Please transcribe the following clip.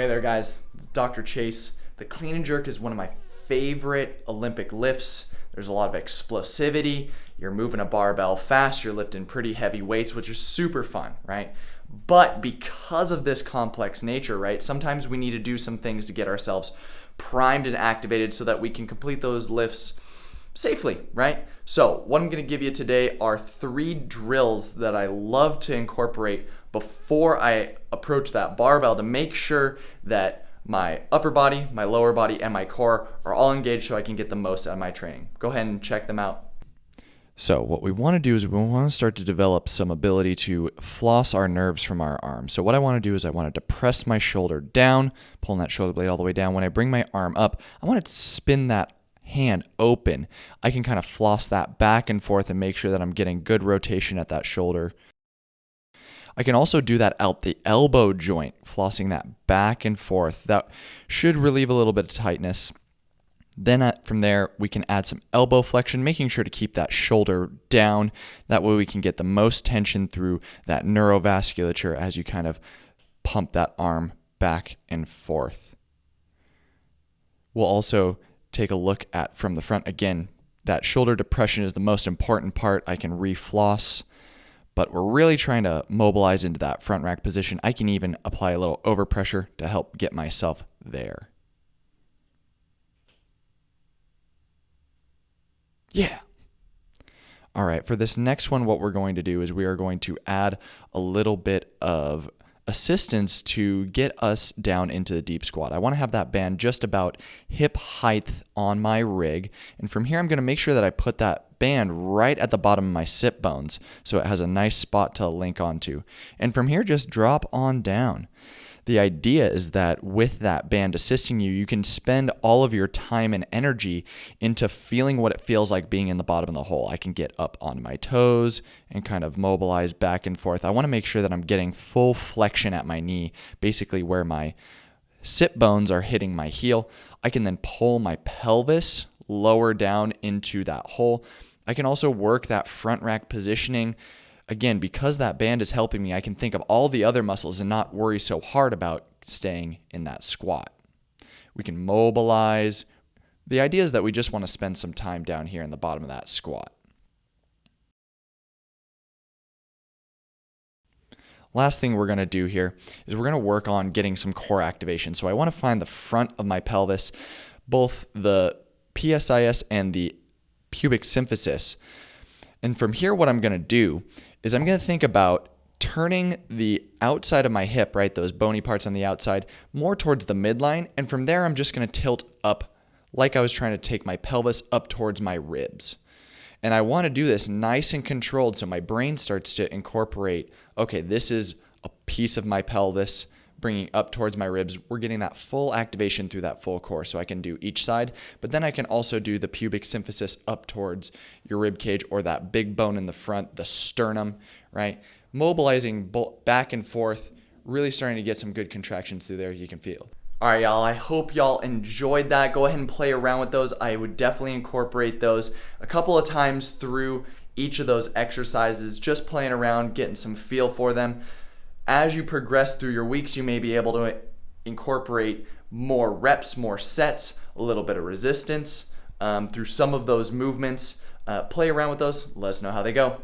Hey there guys, it's Dr. Chase. The clean and jerk is one of my favorite Olympic lifts. There's a lot of explosivity. You're moving a barbell fast, you're lifting pretty heavy weights, which is super fun, right? But because of this complex nature, right, sometimes we need to do some things to get ourselves primed and activated so that we can complete those lifts safely, right? So what I'm gonna give you today are 3 drills that I love to incorporate before I approach that barbell to make sure that my upper body, my lower body, and my core are all engaged so I can get the most out of my training. Go ahead and check them out. So what we want to do is we want to start to develop some ability to floss our nerves from our arms. So what I want to do is I want to depress my shoulder down, pulling that shoulder blade all the way down. When I bring my arm up, I want to spin that hand open. I can kind of floss that back and forth and make sure that I'm getting good rotation at that shoulder. I can also do that out the elbow joint, flossing that back and forth. That should relieve a little bit of tightness. Then from there, we can add some elbow flexion, making sure to keep that shoulder down. That way we can get the most tension through that neurovasculature as you kind of pump that arm back and forth. We'll also take a look at from the front. Again, that shoulder depression is the most important part. I can refloss, but we're really trying to mobilize into that front rack position. I can even apply a little overpressure to help get myself there. Yeah. All right, for this next one, what we're going to do is we are going to add a little bit of assistance to get us down into the deep squat. I want to have that band just about hip height on my rig. And from here, I'm going to make sure that I put that band right at the bottom of my sit bones so it has a nice spot to link onto. And from here, just drop on down. The idea is that with that band assisting you, you can spend all of your time and energy into feeling what it feels like being in the bottom of the hole. I can get up on my toes and kind of mobilize back and forth. I want to make sure that I'm getting full flexion at my knee, basically where my sit bones are hitting my heel. I can then pull my pelvis lower down into that hole. I can also work that front rack positioning. Again, because that band is helping me, I can think of all the other muscles and not worry so hard about staying in that squat. We can mobilize. The idea is that we just want to spend some time down here in the bottom of that squat. Last thing we're going to do here is we're going to work on getting some core activation. So I want to find the front of my pelvis, both the PSIS and the pubic symphysis. And from here, what I'm going to do is I'm going to think about turning the outside of my hip, right, those bony parts on the outside, more towards the midline. And from there, I'm just going to tilt up like I was trying to take my pelvis up towards my ribs. And I want to do this nice and controlled so my brain starts to incorporate, okay, this is a piece of my pelvis bringing up towards my ribs. We're getting that full activation through that full core. So I can do each side, but then I can also do the pubic symphysis up towards your rib cage or that big bone in the front, the sternum, right? Mobilizing back and forth, really starting to get some good contractions through there you can feel. All right, y'all, I hope y'all enjoyed that. Go ahead and play around with those. I would definitely incorporate those a couple of times through each of those exercises, just playing around, getting some feel for them. As you progress through your weeks, you may be able to incorporate more reps, more sets, a little bit of resistance through some of those movements. Play around with those. Let us know how they go.